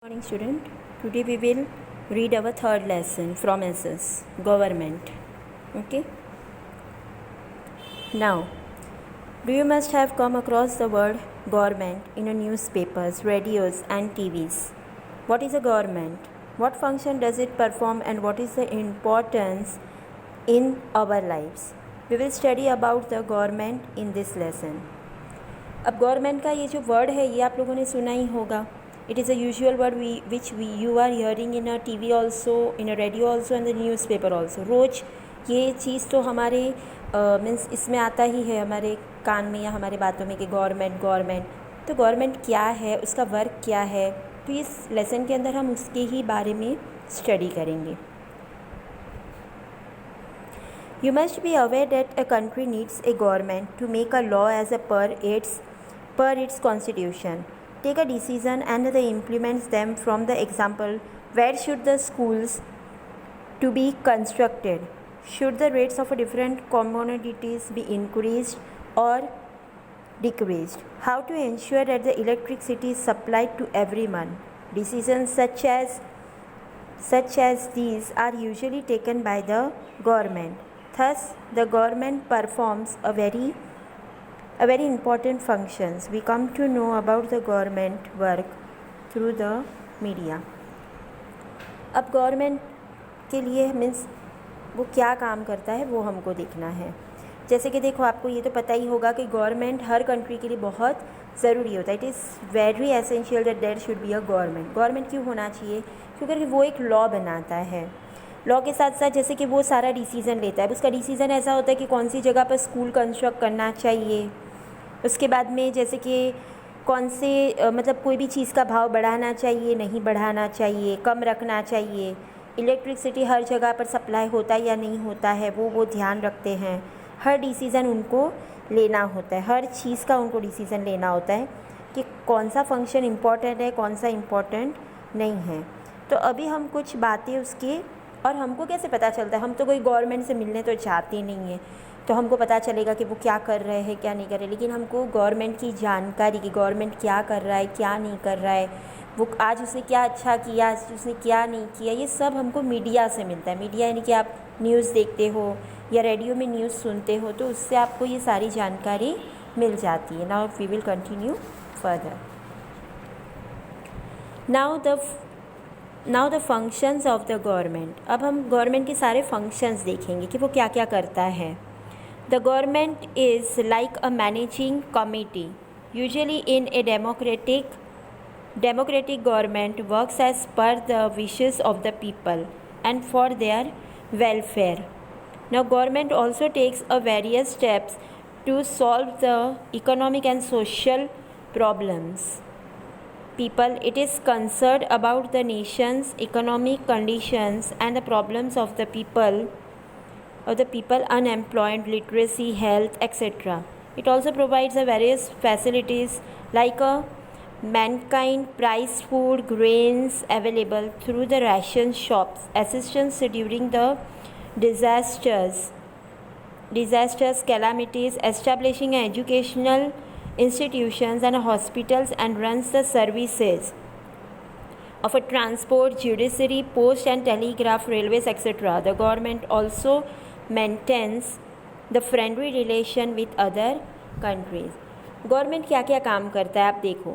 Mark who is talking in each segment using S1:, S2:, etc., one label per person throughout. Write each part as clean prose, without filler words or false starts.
S1: Morning student, today we will read our third lesson from SS, government. Okay. Now, do you must have come across the word government in your newspapers, radios and TVs. What is a government? What function does it perform and what is the importance in our lives? We will study about the government in this lesson. अब government का ये जो word है ये आप लोगों ने सुना ही होगा. It is a usual word you are hearing in a TV also, in a radio also and the newspaper also. रोज़ ये चीज़ तो हमारे मीन्स इसमें आता ही है हमारे कान में या हमारे बातों में कि गवर्नमेंट. तो गवर्नमेंट क्या है, उसका वर्क क्या है, तो इस लेसन के अंदर हम उसके ही बारे में स्टडी करेंगे. You must be aware that a country needs a government to make a law as per its constitution, take a decision and they implements them. From the example, where should the schools to be constructed, should the rates of different commodities be increased or decreased, how to ensure that the electricity is supplied to everyone. Decisions such as these are usually taken by the government. Thus, the government performs a very important functions. We come to know about the government work through the media. अब government के लिए means वो क्या काम करता है वो हमको देखना है. जैसे कि देखो, आपको ये तो पता ही होगा कि गवर्नमेंट हर कंट्री के लिए बहुत ज़रूरी होता है. It is very essential that there should be a government. Government क्यों होना चाहिए? क्योंकि वो एक लॉ बनाता है. लॉ के साथ साथ जैसे कि वो सारा डिसीज़न लेता है. उसका डिसीज़न ऐसा होता है कि कौन सी जगह पर स्कूल कंस्ट्रक्ट करना चाहिए, उसके बाद में जैसे कि कौन से मतलब कोई भी चीज़ का भाव बढ़ाना चाहिए, नहीं बढ़ाना चाहिए, कम रखना चाहिए, इलेक्ट्रिसिटी हर जगह पर सप्लाई होता है या नहीं होता है, वो ध्यान रखते हैं. हर डिसीज़न उनको लेना होता है, हर चीज़ का उनको डिसीज़न लेना होता है कि कौन सा फंक्शन इम्पॉर्टेंट है, कौन सा इम्पॉर्टेंट नहीं है. तो अभी हम कुछ बातें उसके, और हमको कैसे पता चलता है, हम तो कोई गवर्नमेंट से मिलने तो चाहते नहीं हैं, तो हमको पता चलेगा कि वो क्या कर रहे हैं क्या नहीं कर रहे. लेकिन हमको गवर्नमेंट की जानकारी कि गवर्नमेंट क्या कर रहा है क्या नहीं कर रहा है, वो आज उसने क्या अच्छा किया, आज उसने क्या नहीं किया, ये सब हमको मीडिया से मिलता है. मीडिया यानी कि आप न्यूज़ देखते हो या रेडियो में न्यूज़ सुनते हो, तो उससे आपको ये सारी जानकारी मिल जाती है. Now we will continue further. Now the functions of the government. अब हम गवर्नमेंट के सारे फंक्शंस देखेंगे कि वो क्या क्या करता है. The government is like a managing committee. Usually in a democratic government works as per the wishes of the people and for their welfare. Now government also takes a various steps to solve the economic and social problems. It is concerned about the nation's economic conditions and the problems of the people unemployed, literacy, health, etc. It also provides a various facilities like a mankind price food, grains available through the ration shops, assistance during the disasters, calamities, establishing educational institutions and hospitals, and runs the services of a transport, judiciary, post and telegraph, railways, etc. The government also maintains the friendly relation with other countries. Government क्या क्या काम करता है आप देखो.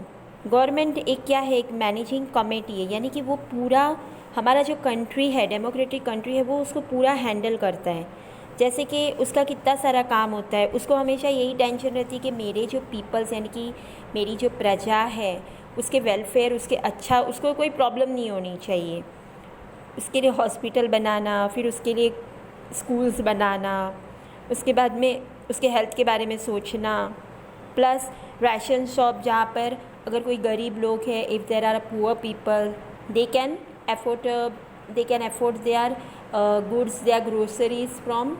S1: Government एक क्या है, एक मैनेजिंग कमेटी है, यानी कि वो पूरा हमारा जो कंट्री है, डेमोक्रेटिक कंट्री है, वो उसको पूरा हैंडल करता है. जैसे कि उसका कितना सारा काम होता है, उसको हमेशा यही टेंशन रहती है कि मेरे जो पीपल्स यानी कि मेरी जो प्रजा है उसके वेलफेयर, उसको कोई प्रॉब्लम नहीं होनी चाहिए. उसके लिए हॉस्पिटल बनाना, फिर उसके लिए स्कूल्स बनाना, उसके बाद में उसके हेल्थ के बारे में सोचना, प्लस राशन शॉप जहाँ पर अगर कोई गरीब लोग हैं, if there are poor people, they can afford their goods, their groceries from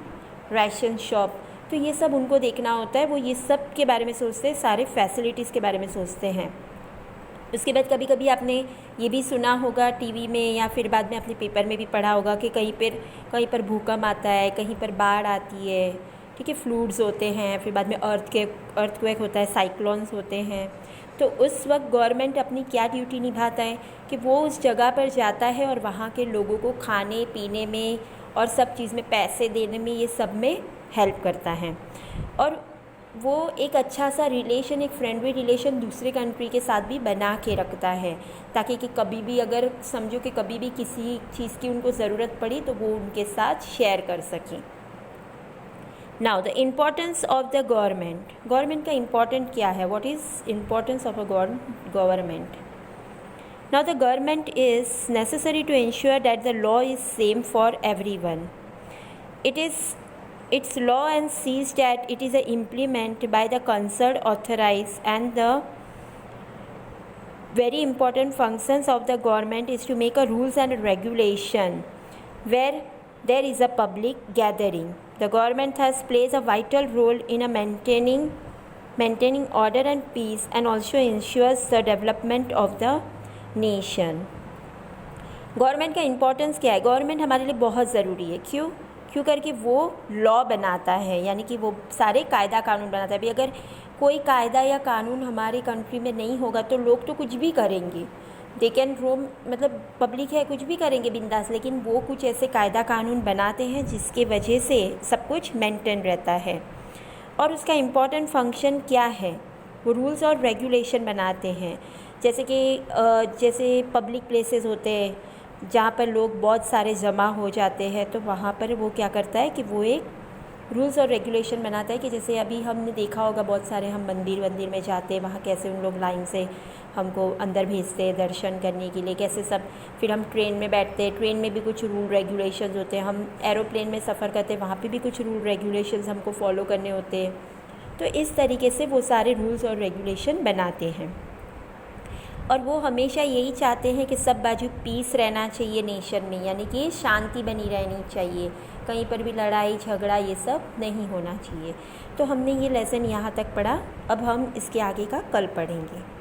S1: ration shop. तो ये सब उनको देखना होता है. वो ये सब के बारे में सोचते हैं, सारे फैसिलिटीज़ के बारे में सोचते हैं. उसके बाद कभी कभी आपने ये भी सुना होगा टीवी में या फिर बाद में अपने पेपर में भी पढ़ा होगा कि कहीं पर भूकंप आता है, कहीं पर बाढ़ आती है, ठीक है, फ्लूड्स होते हैं, फिर बाद में अर्थक्वेक होता है, साइक्लोन्स होते हैं। तो उस वक्त गवर्नमेंट अपनी क्या ड्यूटी निभाता है कि वो उस जगह पर जाता है और वहाँ के लोगों को खाने पीने में और सब चीज़ में, पैसे देने में, ये सब में हेल्प करता है। और वो एक अच्छा सा रिलेशन, एक फ्रेंडली रिलेशन दूसरे कंट्री के साथ भी बना के रखता है, ताकि कि कभी भी अगर समझो कि कभी भी किसी चीज़ की उनको ज़रूरत पड़ी तो वो उनके साथ शेयर कर सकें। Now the importance of the government का इम्पोर्टेंट क्या है? What is importance of a government? Now the government is necessary to ensure that the law is same for everyone. Its law and sees that it is implemented by the concerned authorities, and the very important functions of the government is to make a rules and regulation where there is a public gathering. The government has plays a vital role in maintaining order and peace, and also ensures the development of the nation. Government का importance क्या है? Government हमारे लिए बहुत ज़रूरी है। क्यों करके वो लॉ बनाता है, यानी कि वो सारे कायदा कानून बनाता है। अभी अगर कोई कायदा या कानून हमारे कंट्री में नहीं होगा तो लोग तो कुछ भी करेंगे, दे कैन रोम, मतलब पब्लिक है, कुछ भी करेंगे बिंदास, लेकिन वो कुछ ऐसे कायदा कानून बनाते हैं जिसके वजह से सब कुछ मेंटेन रहता है। और उसका इम्पॉर्टेंट फंक्शन क्या है? वो रूल्स और रेगुलेशन बनाते हैं। जैसे पब्लिक प्लेसेस होते हैं जहाँ पर लोग बहुत सारे जमा हो जाते हैं, तो वहाँ पर वो क्या करता है कि वो एक रूल्स और रेगुलेशन बनाता है कि जैसे अभी हमने देखा होगा बहुत सारे, हम मंदिर में जाते हैं, वहाँ कैसे उन लोग लाइन से हमको अंदर भेजते हैं दर्शन करने के लिए, कैसे सब। फिर हम ट्रेन में बैठते हैं, ट्रेन में भी कुछ रूल रेगुलेशंस होते हैं। हम एरोप्लेन में सफ़र करते हैं, वहाँ पे भी कुछ रूल रेगुलेशंस हमको फॉलो करने होते हैं। तो इस तरीके से वो सारे रूल्स और रेगुलेशन बनाते हैं। और वो हमेशा यही चाहते हैं कि सब बाजू पीस रहना चाहिए नेशन में, यानी कि शांति बनी रहनी चाहिए, कहीं पर भी लड़ाई झगड़ा ये सब नहीं होना चाहिए। तो हमने ये लेसन यहाँ तक पढ़ा, अब हम इसके आगे का कल पढ़ेंगे।